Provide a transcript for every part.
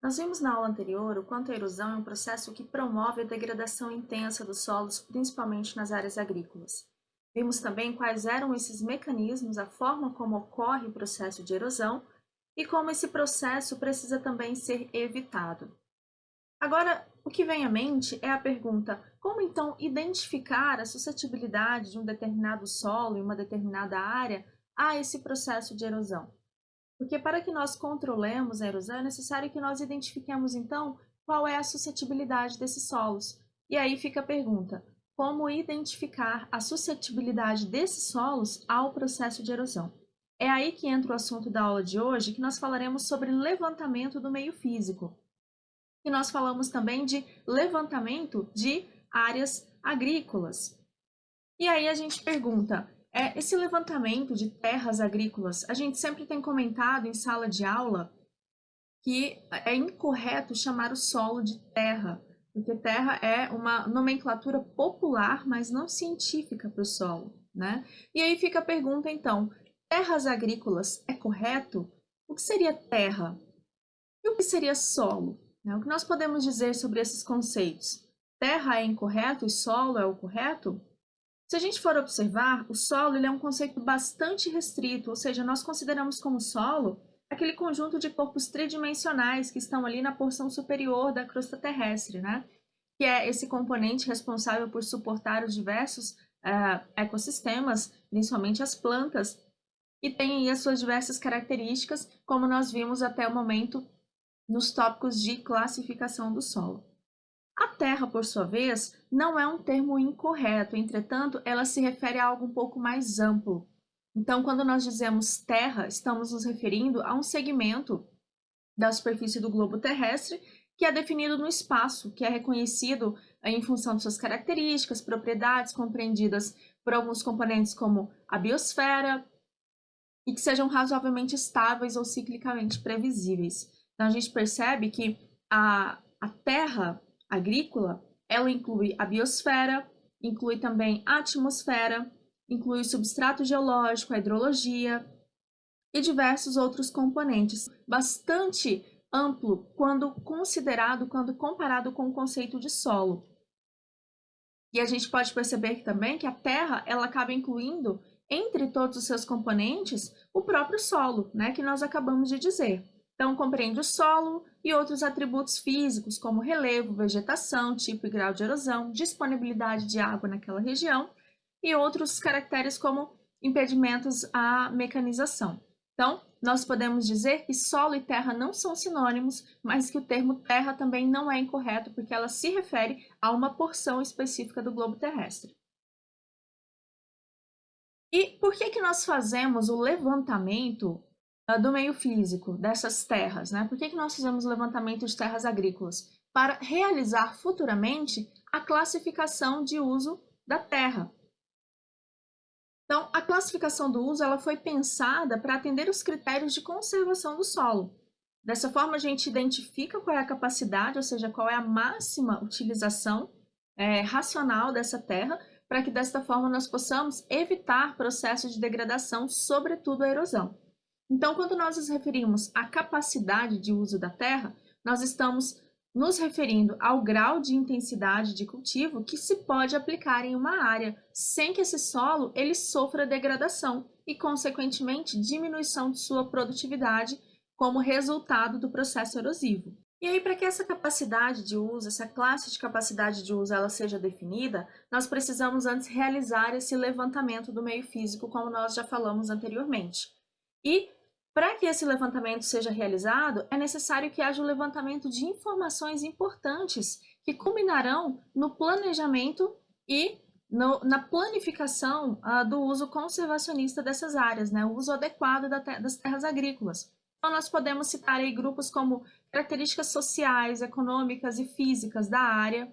Nós vimos na aula anterior o quanto a erosão é um processo que promove a degradação intensa dos solos, principalmente nas áreas agrícolas. Vimos também quais eram esses mecanismos, a forma como ocorre o processo de erosão e como esse processo precisa também ser evitado. Agora, o que vem à mente é a pergunta: como então identificar a suscetibilidade de um determinado solo em uma determinada área a esse processo de erosão? Porque para que nós controlemos a erosão, é necessário que nós identifiquemos, então, qual é a suscetibilidade desses solos. E aí fica a pergunta: como identificar a suscetibilidade desses solos ao processo de erosão? É aí que entra o assunto da aula de hoje, que nós falaremos sobre levantamento do meio físico. E nós falamos também de levantamento de áreas agrícolas. E aí a gente pergunta, esse levantamento de terras agrícolas, a gente sempre tem comentado em sala de aula que é incorreto chamar o solo de terra, porque terra é uma nomenclatura popular, mas não científica para o solo, né? E aí fica a pergunta, então, terras agrícolas é correto? O que seria terra? E o que seria solo? Né? O que nós podemos dizer sobre esses conceitos? Terra é incorreto e solo é o correto? Se a gente for observar, o solo ele é um conceito bastante restrito, ou seja, nós consideramos como solo aquele conjunto de corpos tridimensionais que estão ali na porção superior da crosta terrestre, né? Que é esse componente responsável por suportar os diversos ecossistemas, principalmente as plantas, e tem aí as suas diversas características, como nós vimos até o momento nos tópicos de classificação do solo. A terra, por sua vez, não é um termo incorreto, entretanto, ela se refere a algo um pouco mais amplo. Então, quando nós dizemos terra, estamos nos referindo a um segmento da superfície do globo terrestre que é definido no espaço, que é reconhecido em função de suas características, propriedades compreendidas por alguns componentes como a biosfera e que sejam razoavelmente estáveis ou ciclicamente previsíveis. Então, a gente percebe que a terra agrícola, ela inclui a biosfera, inclui também a atmosfera, inclui o substrato geológico, a hidrologia e diversos outros componentes, bastante amplo quando considerado, quando comparado com o conceito de solo. E a gente pode perceber também que a Terra ela acaba incluindo entre todos os seus componentes o próprio solo, né, que nós acabamos de dizer. Então compreende o solo e outros atributos físicos como relevo, vegetação, tipo e grau de erosão, disponibilidade de água naquela região e outros caracteres como impedimentos à mecanização. Então, nós podemos dizer que solo e terra não são sinônimos, mas que o termo terra também não é incorreto, porque ela se refere a uma porção específica do globo terrestre. E por que nós fazemos o levantamento do meio físico dessas terras, né? Por que nós fizemos o levantamento de terras agrícolas? Para realizar futuramente a classificação de uso da terra. Então, a classificação do uso ela foi pensada para atender os critérios de conservação do solo. Dessa forma, a gente identifica qual é a capacidade, ou seja, qual é a máxima utilização racional dessa terra, para que desta forma nós possamos evitar processos de degradação, sobretudo a erosão. Então, quando nós nos referimos à capacidade de uso da terra, nós estamos nos referindo ao grau de intensidade de cultivo que se pode aplicar em uma área, sem que esse solo ele sofra degradação e, consequentemente, diminuição de sua produtividade como resultado do processo erosivo. E aí, para que essa capacidade de uso, essa classe de capacidade de uso, ela seja definida, nós precisamos antes realizar esse levantamento do meio físico, como nós já falamos anteriormente. E para que esse levantamento seja realizado, é necessário que haja o levantamento de informações importantes que culminarão no planejamento e na planificação do uso conservacionista dessas áreas, né? O uso adequado das terras agrícolas. Então, nós podemos citar aí grupos como características sociais, econômicas e físicas da área.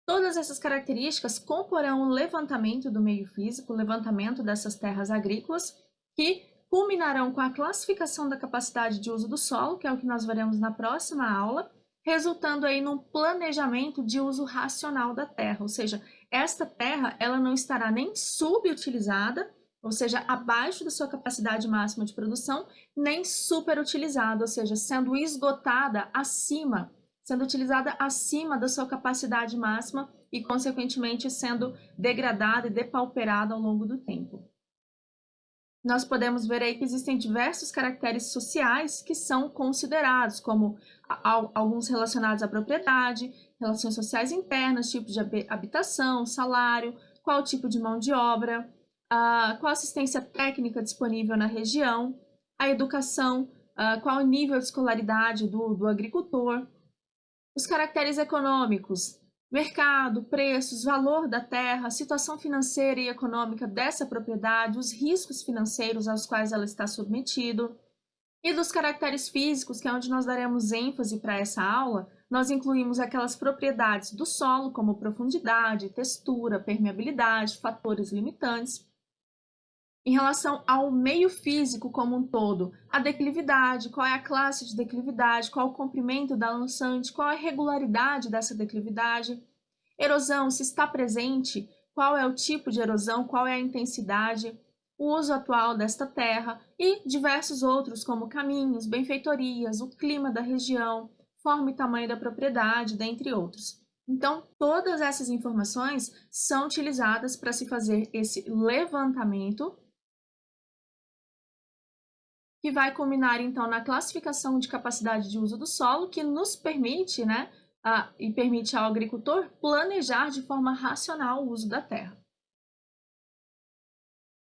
Todas essas características comporão o levantamento do meio físico, o levantamento dessas terras agrícolas, que culminarão com a classificação da capacidade de uso do solo, que é o que nós veremos na próxima aula, resultando aí num planejamento de uso racional da terra, ou seja, esta terra ela não estará nem subutilizada ou seja, abaixo da sua capacidade máxima de produção, nem superutilizada, ou seja, sendo esgotada acima, sendo utilizada acima da sua capacidade máxima e, consequentemente, sendo degradada e depauperada ao longo do tempo. Nós podemos ver aí que existem diversos caracteres sociais que são considerados, como alguns relacionados à propriedade, relações sociais internas, tipos de habitação, salário, qual tipo de mão de obra, qual assistência técnica disponível na região, a educação, qual o nível de escolaridade do agricultor, os caracteres econômicos, mercado, preços, valor da terra, situação financeira e econômica dessa propriedade, os riscos financeiros aos quais ela está submetido. E dos caracteres físicos, que é onde nós daremos ênfase para essa aula, nós incluímos aquelas propriedades do solo, como profundidade, textura, permeabilidade, fatores limitantes. Em relação ao meio físico como um todo, a declividade, qual é a classe de declividade, qual o comprimento da lançante, qual a regularidade dessa declividade, erosão, se está presente, qual é o tipo de erosão, qual é a intensidade, o uso atual desta terra e diversos outros, como caminhos, benfeitorias, o clima da região, forma e tamanho da propriedade, dentre outros. Então, todas essas informações são utilizadas para se fazer esse levantamento que vai culminar então na classificação de capacidade de uso do solo, que nos permite, e permite ao agricultor planejar de forma racional o uso da terra.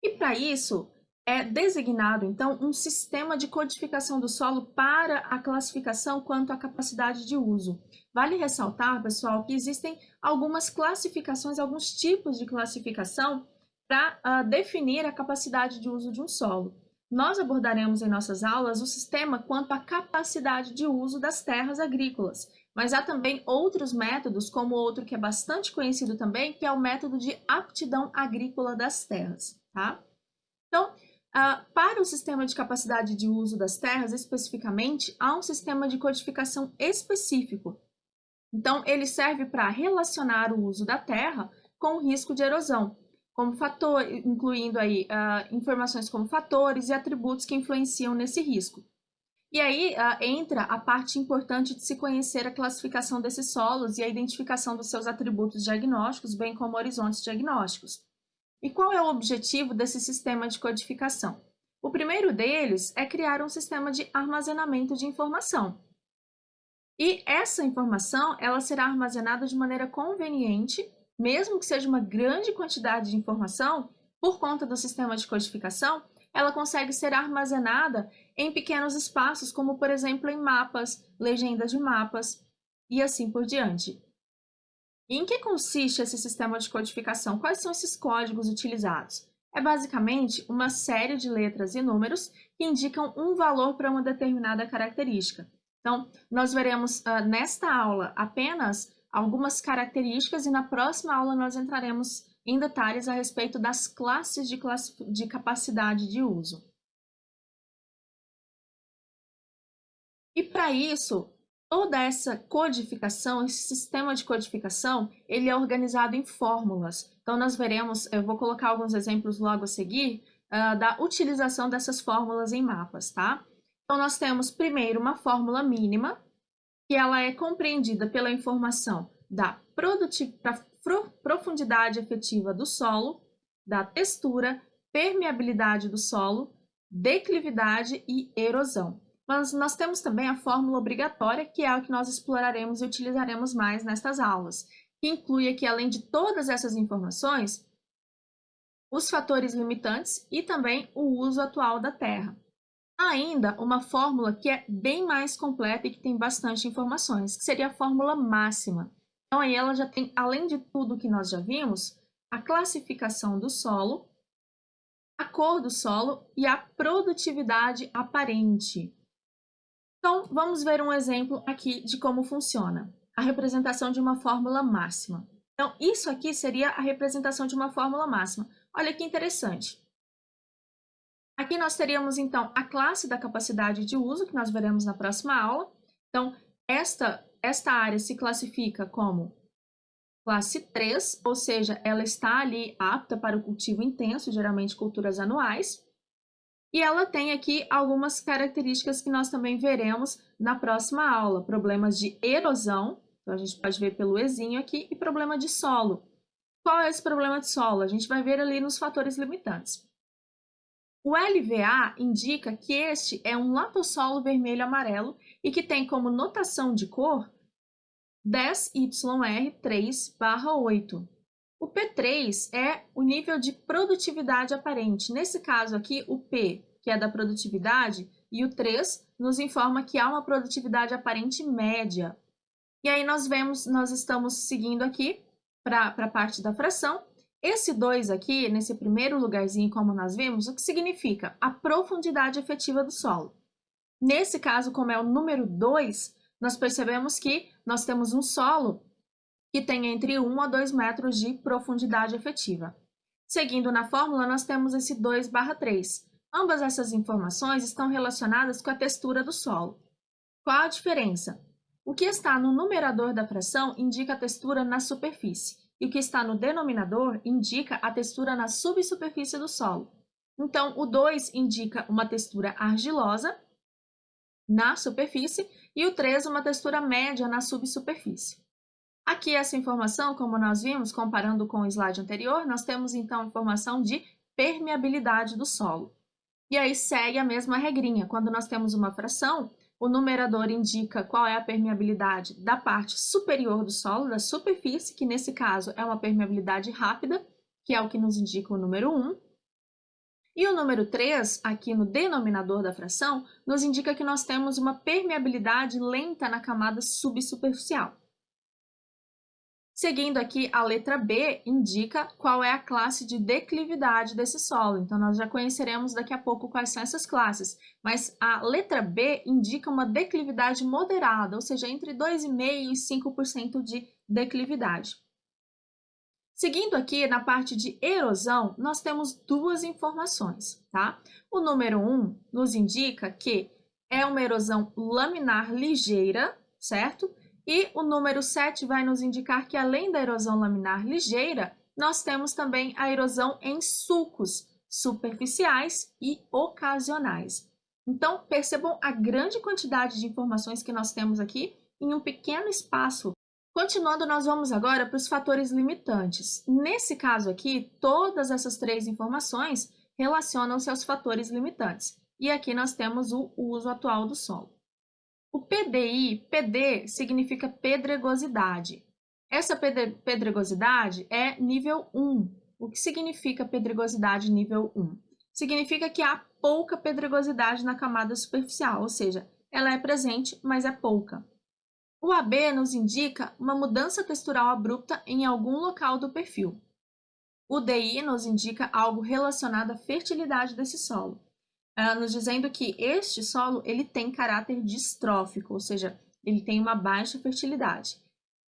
E para isso é designado então um sistema de codificação do solo para a classificação quanto à capacidade de uso. Vale ressaltar, pessoal, que existem algumas classificações, alguns tipos de classificação para definir a capacidade de uso de um solo. Nós abordaremos em nossas aulas o sistema quanto à capacidade de uso das terras agrícolas, mas há também outros métodos, como outro que é bastante conhecido também, que é o método de aptidão agrícola das terras, tá? Então, para o sistema de capacidade de uso das terras, especificamente, há um sistema de codificação específico. Então, ele serve para relacionar o uso da terra com o risco de erosão, como fator, incluindo aí informações como fatores e atributos que influenciam nesse risco. E aí entra a parte importante de se conhecer a classificação desses solos e a identificação dos seus atributos diagnósticos, bem como horizontes diagnósticos. E qual é o objetivo desse sistema de codificação? O primeiro deles é criar um sistema de armazenamento de informação. E essa informação ela será armazenada de maneira conveniente, mesmo que seja uma grande quantidade de informação, por conta do sistema de codificação, ela consegue ser armazenada em pequenos espaços, como por exemplo em mapas, legendas de mapas e assim por diante. E em que consiste esse sistema de codificação? Quais são esses códigos utilizados? É basicamente uma série de letras e números que indicam um valor para uma determinada característica. Então, nós veremos nesta aula apenas algumas características e na próxima aula nós entraremos em detalhes a respeito das classes de capacidade de uso. E para isso, toda essa codificação, esse sistema de codificação, ele é organizado em fórmulas. Então, nós veremos, eu vou colocar alguns exemplos logo a seguir, da utilização dessas fórmulas em mapas, tá? Então, nós temos primeiro uma fórmula mínima, que ela é compreendida pela informação da profundidade efetiva do solo, da textura, permeabilidade do solo, declividade e erosão. Mas nós temos também a fórmula obrigatória, que é a que nós exploraremos e utilizaremos mais nestas aulas, que inclui aqui, além de todas essas informações, os fatores limitantes e também o uso atual da terra. Há ainda uma fórmula que é bem mais completa e que tem bastante informações, que seria a fórmula máxima. Então, aí ela já tem, além de tudo que nós já vimos, a classificação do solo, a cor do solo e a produtividade aparente. Então, vamos ver um exemplo aqui de como funciona a representação de uma fórmula máxima. Então, isso aqui seria a representação de uma fórmula máxima. Olha que interessante. Aqui nós teríamos, então, a classe da capacidade de uso, que nós veremos na próxima aula. Então, esta área se classifica como classe 3, ou seja, ela está ali apta para o cultivo intenso, geralmente culturas anuais. E ela tem aqui algumas características que nós também veremos na próxima aula. Problemas de erosão, então a gente pode ver pelo Ezinho aqui, e problema de solo. Qual é esse problema de solo? A gente vai ver ali nos fatores limitantes. O LVA indica que este é um latossolo vermelho-amarelo e que tem como notação de cor 10YR3/8. O P3 é o nível de produtividade aparente. Nesse caso aqui, o P, que é da produtividade, e o 3 nos informa que há uma produtividade aparente média. E aí nós estamos seguindo aqui para a parte da fração. Esse 2 aqui, nesse primeiro lugarzinho, como nós vimos, o que significa? A profundidade efetiva do solo. Nesse caso, como é o número 2, nós percebemos que nós temos um solo que tem entre 1 a 2 metros de profundidade efetiva. Seguindo na fórmula, nós temos esse 2/3. Ambas essas informações estão relacionadas com a textura do solo. Qual a diferença? O que está no numerador da fração indica a textura na superfície, e o que está no denominador indica a textura na subsuperfície do solo. Então, o 2 indica uma textura argilosa na superfície e o 3 uma textura média na subsuperfície. Aqui essa informação, como nós vimos, comparando com o slide anterior, nós temos então a informação de permeabilidade do solo. E aí segue a mesma regrinha. Quando nós temos uma fração, o numerador indica qual é a permeabilidade da parte superior do solo, da superfície, que nesse caso é uma permeabilidade rápida, que é o que nos indica o número 1. E o número 3, aqui no denominador da fração, nos indica que nós temos uma permeabilidade lenta na camada subsuperficial. Seguindo aqui, a letra B indica qual é a classe de declividade desse solo. Então, nós já conheceremos daqui a pouco quais são essas classes. Mas a letra B indica uma declividade moderada, ou seja, entre 2,5% e 5% de declividade. Seguindo aqui, na parte de erosão, nós temos duas informações, tá? O número 1 nos indica que é uma erosão laminar ligeira, certo? E o número 7 vai nos indicar que, além da erosão laminar ligeira, nós temos também a erosão em sulcos superficiais e ocasionais. Então, percebam a grande quantidade de informações que nós temos aqui em um pequeno espaço. Continuando, nós vamos agora para os fatores limitantes. Nesse caso aqui, todas essas três informações relacionam-se aos fatores limitantes. E aqui nós temos o uso atual do solo. O PDI, PD, significa pedregosidade. Essa pedregosidade é nível 1. O que significa pedregosidade nível 1? Significa que há pouca pedregosidade na camada superficial, ou seja, ela é presente, mas é pouca. O AB nos indica uma mudança textural abrupta em algum local do perfil. O DI nos indica algo relacionado à fertilidade desse solo, nos dizendo que este solo ele tem caráter distrófico, ou seja, ele tem uma baixa fertilidade.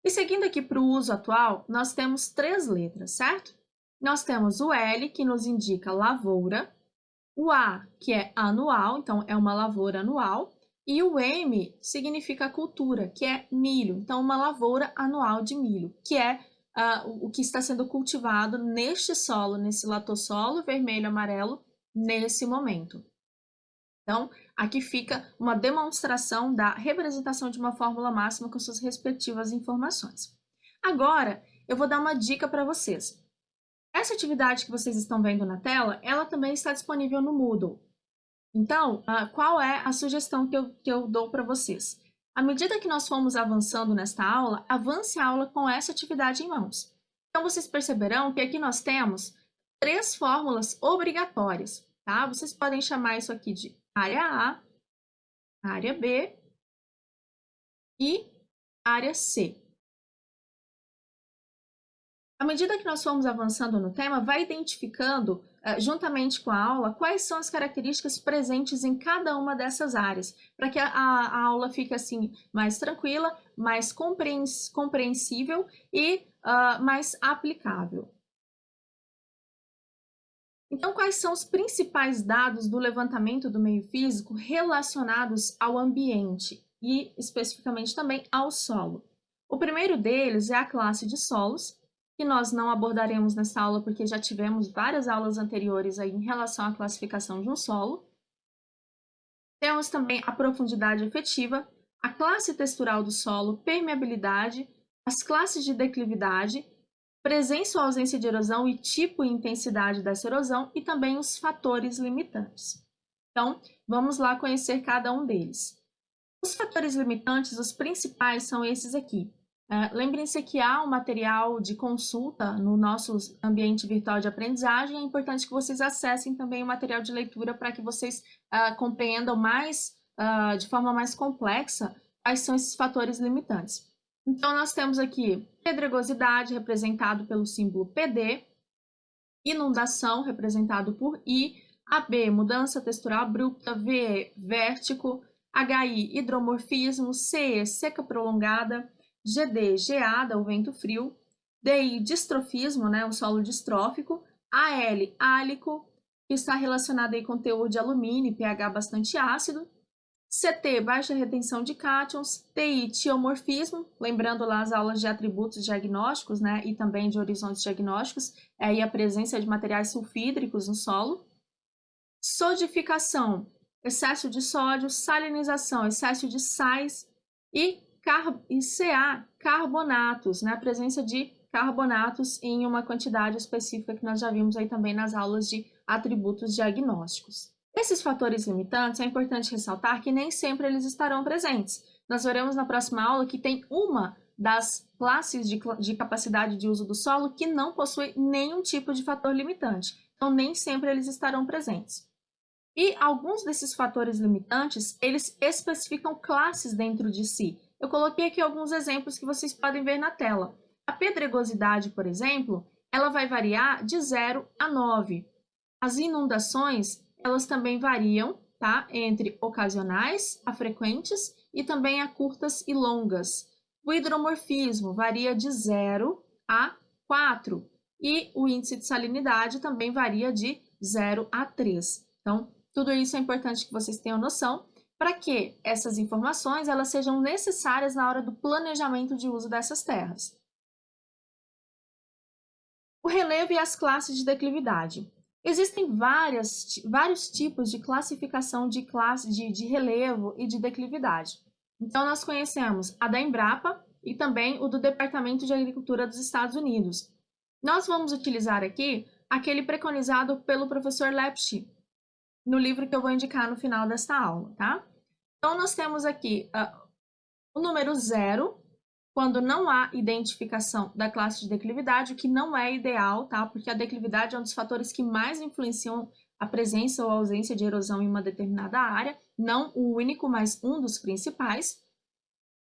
E seguindo aqui para o uso atual, nós temos três letras, certo? Nós temos o L, que nos indica lavoura, o A, que é anual, então é uma lavoura anual, e o M significa cultura, que é milho, então uma lavoura anual de milho, que é o que está sendo cultivado neste solo, nesse latossolo vermelho-amarelo, nesse momento. Então, aqui fica uma demonstração da representação de uma fórmula máxima com suas respectivas informações. Agora, eu vou dar uma dica para vocês. Essa atividade que vocês estão vendo na tela, ela também está disponível no Moodle. Então, qual é a sugestão que eu dou para vocês? À medida que nós formos avançando nesta aula, avance a aula com essa atividade em mãos. Então, vocês perceberão que aqui nós temos três fórmulas obrigatórias, tá? Vocês podem chamar isso aqui de área A, área B e área C. À medida que nós formos avançando no tema, vai identificando, juntamente com a aula, quais são as características presentes em cada uma dessas áreas, para que a aula fique assim mais tranquila, mais compreensível e mais aplicável. Então, quais são os principais dados do levantamento do meio físico relacionados ao ambiente e, especificamente, também ao solo? O primeiro deles é a classe de solos, que nós não abordaremos nessa aula porque já tivemos várias aulas anteriores aí em relação à classificação de um solo. Temos também a profundidade efetiva, a classe textural do solo, permeabilidade, as classes de declividade, presença ou ausência de erosão e tipo e intensidade dessa erosão e também os fatores limitantes. Então, vamos lá conhecer cada um deles. Os fatores limitantes, os principais, são esses aqui. Lembrem-se que há um material de consulta no nosso ambiente virtual de aprendizagem. É importante que vocês acessem também o material de leitura para que vocês compreendam mais, de forma mais complexa, quais são esses fatores limitantes. Então, nós temos aqui pedregosidade, representado pelo símbolo PD, inundação, representado por I, AB, mudança textural abrupta, VE, vértigo, HI, hidromorfismo, CE, seca prolongada, GD, geada, o vento frio, DI, distrofismo, né, o solo distrófico, AL, álico, que está relacionado aí com teor de alumínio e pH bastante ácido, CT, baixa retenção de cátions, TI, tiomorfismo, lembrando lá as aulas de atributos diagnósticos, né, e também de horizontes diagnósticos, e a presença de materiais sulfídricos no solo, sodificação, excesso de sódio, salinização, excesso de sais e CA, carbonatos, né, a presença de carbonatos em uma quantidade específica que nós já vimos aí também nas aulas de atributos diagnósticos. Esses fatores limitantes, é importante ressaltar que nem sempre eles estarão presentes. Nós veremos na próxima aula que tem uma das classes de capacidade de uso do solo que não possui nenhum tipo de fator limitante. Então, nem sempre eles estarão presentes. E alguns desses fatores limitantes, eles especificam classes dentro de si. Eu coloquei aqui alguns exemplos que vocês podem ver na tela. A pedregosidade, por exemplo, ela vai variar de 0 a 9. As inundações, elas também variam, tá? Entre ocasionais a frequentes e também a curtas e longas. O hidromorfismo varia de 0 a 4 e o índice de salinidade também varia de 0 a 3. Então, tudo isso é importante que vocês tenham noção para que essas informações elas sejam necessárias na hora do planejamento de uso dessas terras. O relevo e as classes de declividade. Existem vários tipos de classificação de relevo e de declividade. Então, nós conhecemos a da Embrapa e também o do Departamento de Agricultura dos Estados Unidos. Nós vamos utilizar aqui aquele preconizado pelo professor Lepsch, no livro que eu vou indicar no final desta aula, tá? Então, nós temos aqui o número 0, quando não há identificação da classe de declividade, o que não é ideal, tá? Porque a declividade é um dos fatores que mais influenciam a presença ou a ausência de erosão em uma determinada área, não o único, mas um dos principais.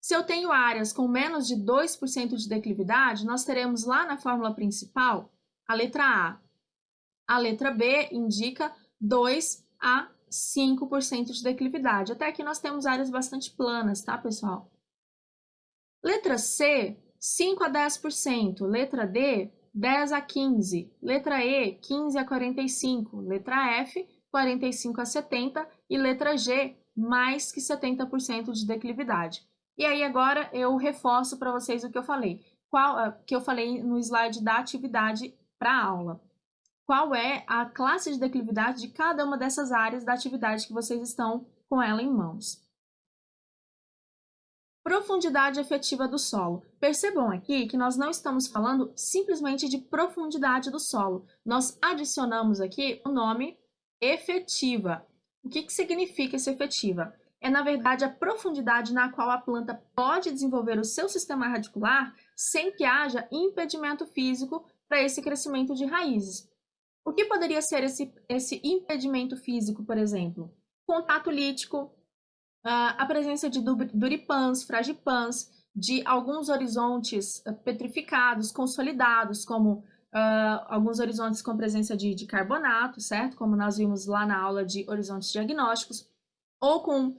Se eu tenho áreas com menos de 2% de declividade, nós teremos lá na fórmula principal a letra A. A letra B indica 2 a 5% de declividade. Até aqui nós temos áreas bastante planas, tá, pessoal? Letra C, 5 a 10%. Letra D, 10 a 15%. Letra E, 15 a 45%. Letra F, 45 a 70%. E letra G, mais que 70% de declividade. E aí agora eu reforço para vocês o que eu falei. Que eu falei no slide da atividade para a aula. Qual é a classe de declividade de cada uma dessas áreas da atividade que vocês estão com ela em mãos? Profundidade efetiva do solo. Percebam aqui que nós não estamos falando simplesmente de profundidade do solo. Nós adicionamos aqui o nome efetiva. O que significa esse efetiva? É, na verdade, a profundidade na qual a planta pode desenvolver o seu sistema radicular sem que haja impedimento físico para esse crescimento de raízes. O que poderia ser esse impedimento físico, por exemplo? Contato lítico, a presença de duripans, fragipans, de alguns horizontes petrificados, consolidados, como alguns horizontes com presença de carbonato, certo? Como nós vimos lá na aula de horizontes diagnósticos, ou com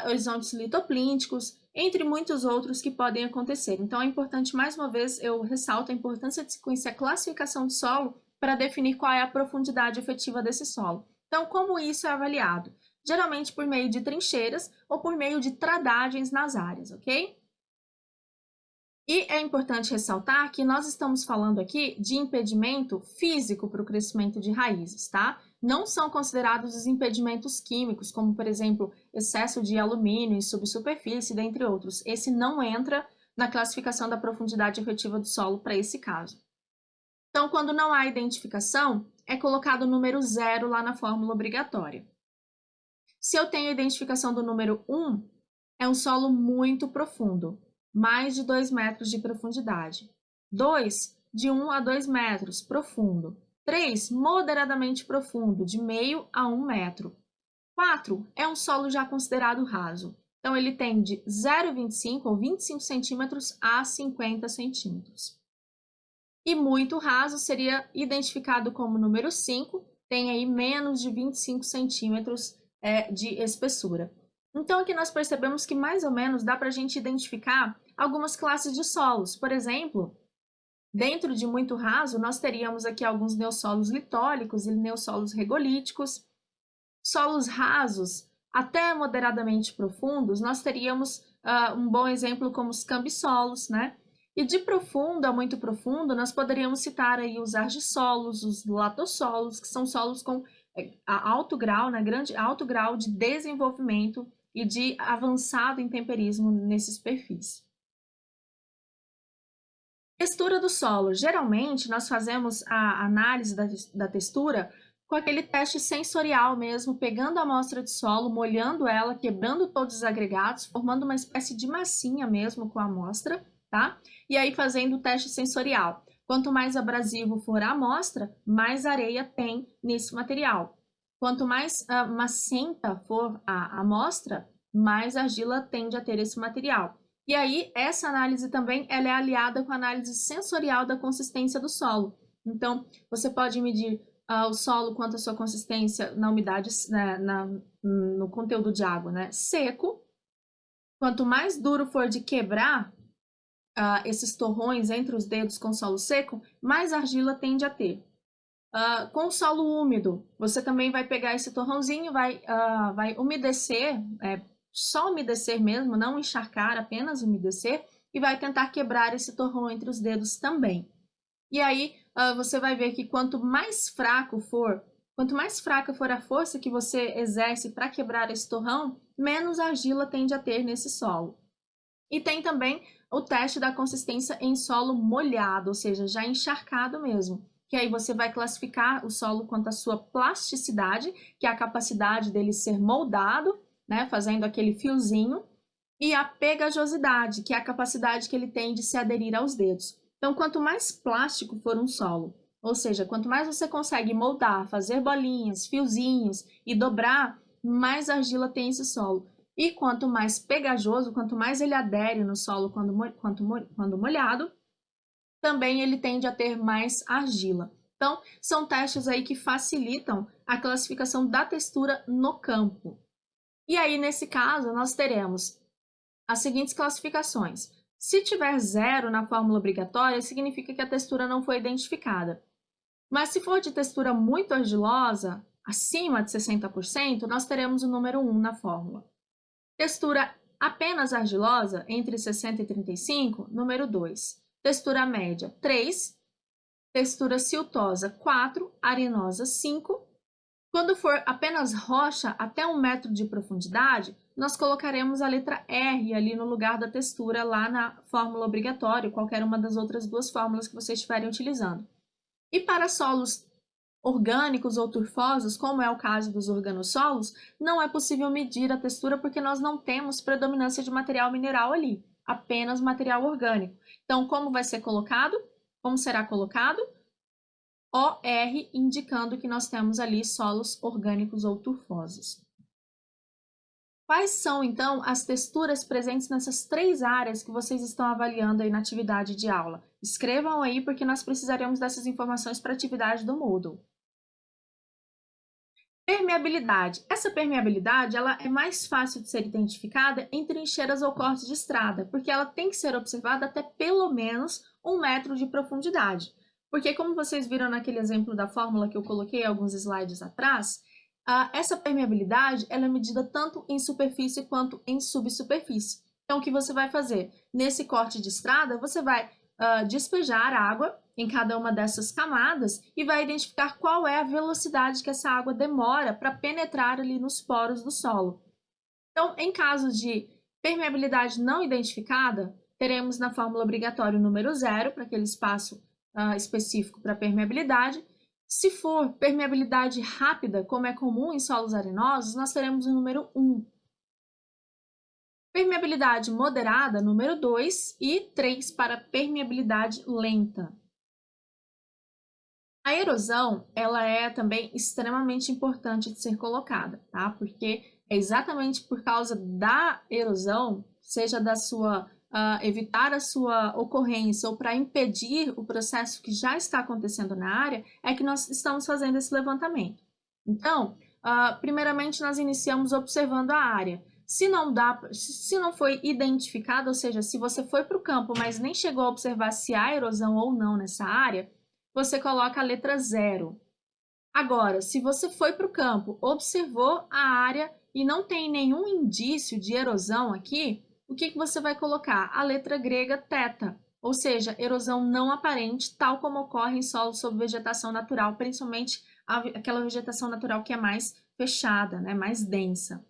horizontes litoplínticos, entre muitos outros que podem acontecer. Então, é importante, mais uma vez, eu ressalto a importância de se conhecer a classificação do solo para definir qual é a profundidade efetiva desse solo. Então, como isso é avaliado? Geralmente por meio de trincheiras ou por meio de tradagens nas áreas, ok? E é importante ressaltar que nós estamos falando aqui de impedimento físico para o crescimento de raízes, tá? Não são considerados os impedimentos químicos, como, por exemplo, excesso de alumínio em subsuperfície, dentre outros. Esse não entra na classificação da profundidade efetiva do solo para esse caso. Então, quando não há identificação, é colocado o número 0 lá na fórmula obrigatória. Se eu tenho a identificação do número 1, é um solo muito profundo, mais de 2 metros de profundidade. 2, de 1 a 2 metros, profundo. 3, moderadamente profundo, de meio a 1 metro. 4, é um solo já considerado raso. Então, ele tem de 0,25 ou 25 centímetros a 50 centímetros. E muito raso seria identificado como número 5, tem aí menos de 25 centímetros de espessura. Então, aqui nós percebemos que mais ou menos dá para a gente identificar algumas classes de solos. Por exemplo, dentro de muito raso, nós teríamos aqui alguns neossolos litólicos e neossolos regolíticos. Solos rasos, até moderadamente profundos, nós teríamos um bom exemplo como os cambissolos, né? E de profundo a muito profundo, nós poderíamos citar aí os argissolos, os latossolos, que são solos com alto grau, né, alto grau de desenvolvimento e de avançado intemperismo nesses perfis. Textura do solo. Geralmente, nós fazemos a análise da textura com aquele teste sensorial mesmo, pegando a amostra de solo, molhando ela, quebrando todos os agregados, formando uma espécie de massinha mesmo com a amostra, tá? E aí fazendo o teste sensorial. Quanto mais abrasivo for a amostra, mais areia tem nesse material. Quanto mais macenta for a amostra, mais argila tende a ter esse material. E aí, essa análise também ela é aliada com a análise sensorial da consistência do solo. Então, você pode medir o solo quanto à sua consistência na umidade, né, no conteúdo de água, né, seco. Quanto mais duro for de quebrar esses torrões entre os dedos com solo seco, mais argila tende a ter. Com solo úmido, você também vai pegar esse torrãozinho, vai umedecer, só umedecer mesmo, não encharcar, apenas umedecer, e vai tentar quebrar esse torrão entre os dedos também. E aí você vai ver que quanto mais fraca for a força que você exerce para quebrar esse torrão, menos argila tende a ter nesse solo. E tem também o teste da consistência em solo molhado, ou seja, já encharcado mesmo. Que aí você vai classificar o solo quanto à sua plasticidade, que é a capacidade dele ser moldado, né, fazendo aquele fiozinho, e a pegajosidade, que é a capacidade que ele tem de se aderir aos dedos. Então, quanto mais plástico for um solo, ou seja, quanto mais você consegue moldar, fazer bolinhas, fiozinhos e dobrar, mais argila tem esse solo. E quanto mais pegajoso, quanto mais ele adere no solo quando molhado, também ele tende a ter mais argila. Então, são testes aí que facilitam a classificação da textura no campo. E aí, nesse caso, nós teremos as seguintes classificações. Se tiver 0 na fórmula obrigatória, significa que a textura não foi identificada. Mas se for de textura muito argilosa, acima de 60%, nós teremos o número 1 na fórmula. Textura apenas argilosa, entre 60 e 35, número 2. Textura média, 3. Textura siltosa, 4. Arenosa, 5. Quando for apenas rocha até 1 metro de profundidade, nós colocaremos a letra R ali no lugar da textura lá na fórmula obrigatória, qualquer uma das outras duas fórmulas que vocês estiverem utilizando. E para solos orgânicos ou turfosos, como é o caso dos organossolos, não é possível medir a textura porque nós não temos predominância de material mineral ali, apenas material orgânico. Então, como vai ser colocado? Como será colocado? OR, indicando que nós temos ali solos orgânicos ou turfosos. Quais são, então, as texturas presentes nessas 3 áreas que vocês estão avaliando aí na atividade de aula? Escrevam aí, porque nós precisaremos dessas informações para a atividade do Moodle. Permeabilidade. Essa permeabilidade ela é mais fácil de ser identificada em trincheiras ou cortes de estrada, porque ela tem que ser observada até pelo menos 1 metro de profundidade. Porque, como vocês viram naquele exemplo da fórmula que eu coloquei alguns slides atrás, essa permeabilidade ela é medida tanto em superfície quanto em subsuperfície. Então, o que você vai fazer? Nesse corte de estrada, você vai despejar água em cada uma dessas camadas e vai identificar qual é a velocidade que essa água demora para penetrar ali nos poros do solo. Então, em caso de permeabilidade não identificada, teremos na fórmula obrigatória o número 0 para aquele espaço específico para permeabilidade. Se for permeabilidade rápida, como é comum em solos arenosos, nós teremos o número 1. Permeabilidade moderada, número 2, e 3 para permeabilidade lenta. A erosão, ela é também extremamente importante de ser colocada, tá? Porque é exatamente por causa da erosão, seja da sua evitar a sua ocorrência ou para impedir o processo que já está acontecendo na área, é que nós estamos fazendo esse levantamento. Então, primeiramente nós iniciamos observando a área. Se não foi identificado, ou seja, se você foi para o campo, mas nem chegou a observar se há erosão ou não nessa área, você coloca a letra 0. Agora, se você foi para o campo, observou a área e não tem nenhum indício de erosão aqui, o que você vai colocar? A letra grega θ, ou seja, erosão não aparente, tal como ocorre em solos sob vegetação natural, principalmente aquela vegetação natural que é mais fechada, né, mais densa.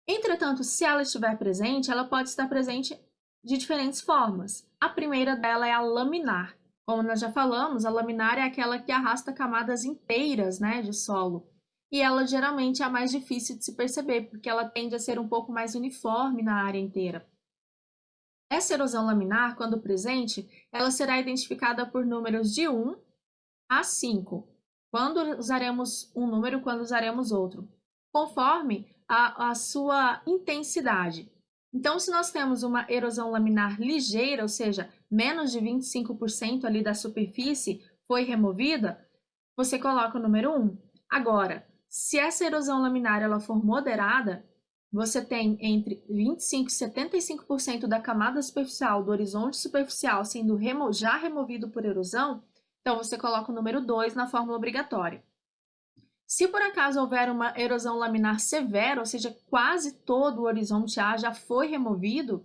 Entretanto, se ela estiver presente, ela pode estar presente de diferentes formas. A primeira dela é a laminar. Como nós já falamos, a laminar é aquela que arrasta camadas inteiras, né, de solo. E ela geralmente é a mais difícil de se perceber, porque ela tende a ser um pouco mais uniforme na área inteira. Essa erosão laminar, quando presente, ela será identificada por números de 1 a 5. Quando usaremos um número, quando usaremos outro, conforme a sua intensidade. Então, se nós temos uma erosão laminar ligeira, ou seja, menos de 25% ali da superfície foi removida, você coloca o número 1. Agora, se essa erosão laminar ela for moderada, você tem entre 25% e 75% da camada superficial do horizonte superficial sendo já removido por erosão, então você coloca o número 2 na fórmula obrigatória. Se por acaso houver uma erosão laminar severa, ou seja, quase todo o horizonte A já foi removido,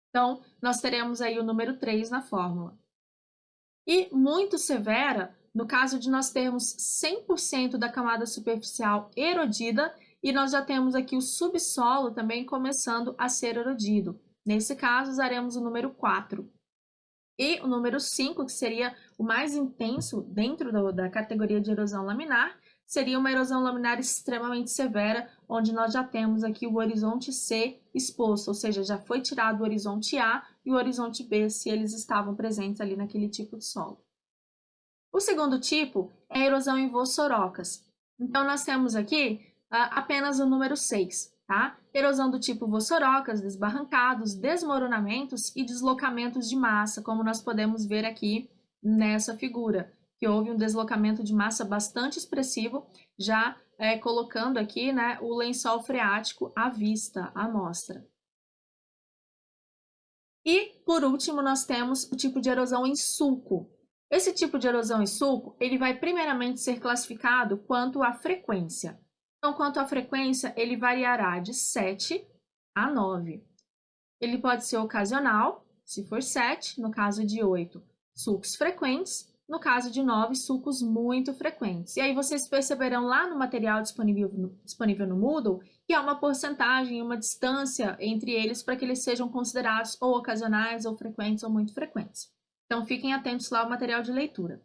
então nós teremos aí o número 3 na fórmula. E muito severa, no caso de nós termos 100% da camada superficial erodida e nós já temos aqui o subsolo também começando a ser erodido. Nesse caso, usaremos o número 4. E o número 5, que seria o mais intenso dentro da categoria de erosão laminar, seria uma erosão laminar extremamente severa, onde nós já temos aqui o horizonte C exposto, ou seja, já foi tirado o horizonte A e o horizonte B, se eles estavam presentes ali naquele tipo de solo. O segundo tipo é a erosão em vossorocas. Então, nós temos aqui apenas o número 6, tá? Erosão do tipo vossorocas, desbarrancados, desmoronamentos e deslocamentos de massa, como nós podemos ver aqui nessa figura, que houve um deslocamento de massa bastante expressivo, já colocando aqui, né, o lençol freático à vista, à mostra. E, por último, nós temos o tipo de erosão em sulco. Esse tipo de erosão em sulco, ele vai primeiramente ser classificado quanto à frequência. Então, quanto à frequência, ele variará de 7 a 9. Ele pode ser ocasional, se for 7, no caso de 8, sulcos frequentes, no caso de 9, sulcos muito frequentes. E aí vocês perceberão lá no material disponível no Moodle que há uma porcentagem, uma distância entre eles para que eles sejam considerados ou ocasionais, ou frequentes, ou muito frequentes. Então, fiquem atentos lá ao material de leitura.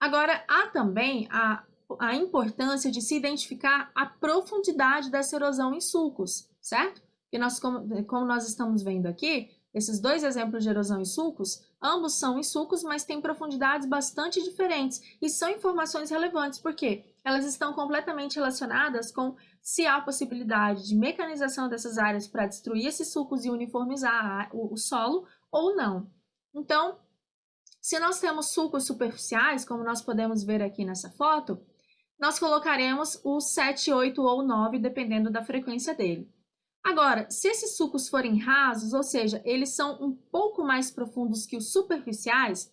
Agora, há também a importância de se identificar a profundidade dessa erosão em sulcos, certo? E nós, como nós estamos vendo aqui, esses dois exemplos de erosão em sulcos, ambos são em sulcos, mas têm profundidades bastante diferentes e são informações relevantes, porque elas estão completamente relacionadas com se há possibilidade de mecanização dessas áreas para destruir esses sulcos e uniformizar o solo ou não. Então, se nós temos sulcos superficiais, como nós podemos ver aqui nessa foto, nós colocaremos o 7, 8 ou 9, dependendo da frequência dele. Agora, se esses sulcos forem rasos, ou seja, eles são um pouco mais profundos que os superficiais,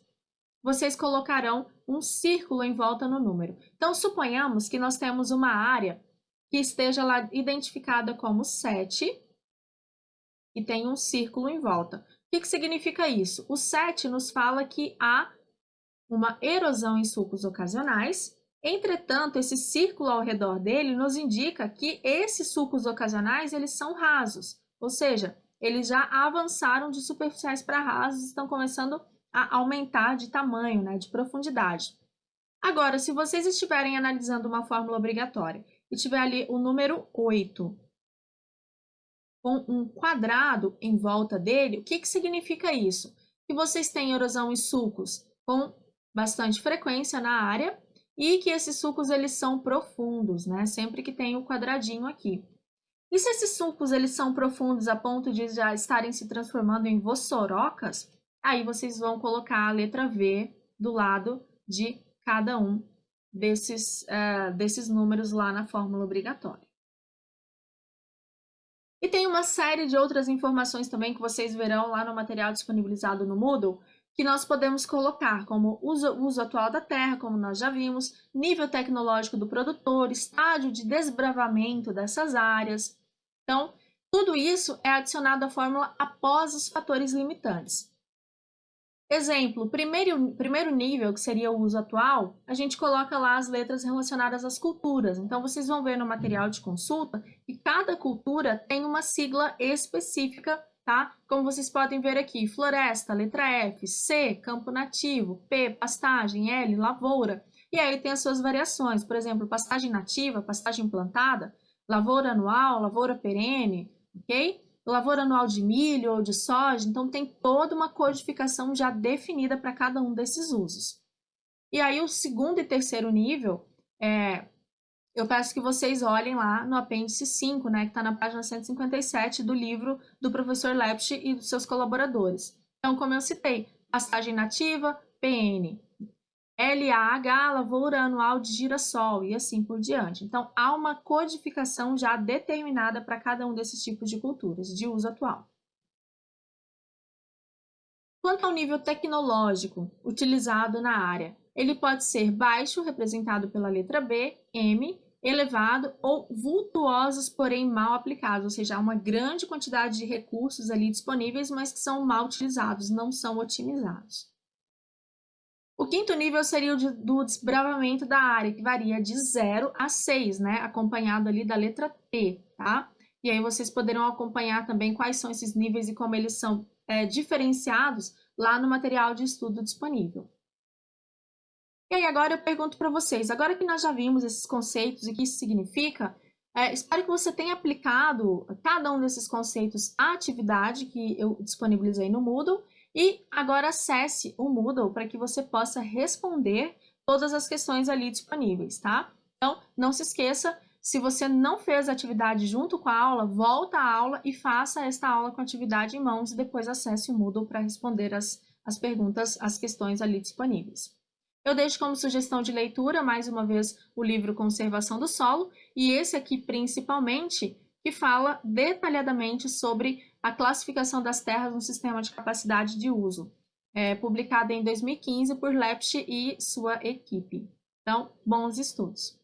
vocês colocarão um círculo em volta no número. Então, suponhamos que nós temos uma área que esteja lá identificada como 7 e tem um círculo em volta. O que significa isso? O 7 nos fala que há uma erosão em sulcos ocasionais. Entretanto, esse círculo ao redor dele nos indica que esses sulcos ocasionais eles são rasos, ou seja, eles já avançaram de superficiais para rasos, estão começando a aumentar de tamanho, né, de profundidade. Agora, se vocês estiverem analisando uma fórmula obrigatória e tiver ali o número 8 com um quadrado em volta dele, o que significa isso? Que vocês têm erosão em sulcos com bastante frequência na área e que esses sulcos eles são profundos, né? Sempre que tem o quadradinho aqui. E se esses sulcos eles são profundos a ponto de já estarem se transformando em vossorocas, aí vocês vão colocar a letra V do lado de cada um desses números lá na fórmula obrigatória. E tem uma série de outras informações também que vocês verão lá no material disponibilizado no Moodle, que nós podemos colocar como uso atual da terra, como nós já vimos, nível tecnológico do produtor, estágio de desbravamento dessas áreas. Então, tudo isso é adicionado à fórmula após os fatores limitantes. Exemplo, primeiro nível, que seria o uso atual, a gente coloca lá as letras relacionadas às culturas. Então, vocês vão ver no material de consulta que cada cultura tem uma sigla específica, tá? Como vocês podem ver aqui, floresta, letra F, C, campo nativo, P, pastagem, L, lavoura. E aí tem as suas variações, por exemplo, pastagem nativa, pastagem plantada, lavoura anual, lavoura perene, ok? Lavoura anual de milho ou de soja, então tem toda uma codificação já definida para cada um desses usos. E aí o segundo e terceiro nível, eu peço que vocês olhem lá no apêndice 5, né, que está na página 157 do livro do professor Lepsch e dos seus colaboradores. Então, como eu citei, pastagem nativa, PN, LAH, lavoura anual de girassol e assim por diante. Então, há uma codificação já determinada para cada um desses tipos de culturas de uso atual. Quanto ao nível tecnológico utilizado na área, ele pode ser baixo, representado pela letra B, M, elevado ou vultuosos, porém mal aplicados, ou seja, há uma grande quantidade de recursos ali disponíveis, mas que são mal utilizados, não são otimizados. O quinto nível seria o do desbravamento da área, que varia de 0 a 6, né? Acompanhado ali da letra T, tá? E aí vocês poderão acompanhar também quais são esses níveis e como eles são diferenciados lá no material de estudo disponível. E aí agora eu pergunto para vocês, agora que nós já vimos esses conceitos e o que isso significa, espero que você tenha aplicado cada um desses conceitos à atividade que eu disponibilizei no Moodle e agora acesse o Moodle para que você possa responder todas as questões ali disponíveis, tá? Então, não se esqueça, se você não fez a atividade junto com a aula, volta à aula e faça esta aula com a atividade em mãos e depois acesse o Moodle para responder as perguntas, as questões ali disponíveis. Eu deixo como sugestão de leitura, mais uma vez, o livro Conservação do Solo, e esse aqui principalmente, que fala detalhadamente sobre a classificação das terras no sistema de capacidade de uso, publicado em 2015 por Lepsch e sua equipe. Então, bons estudos!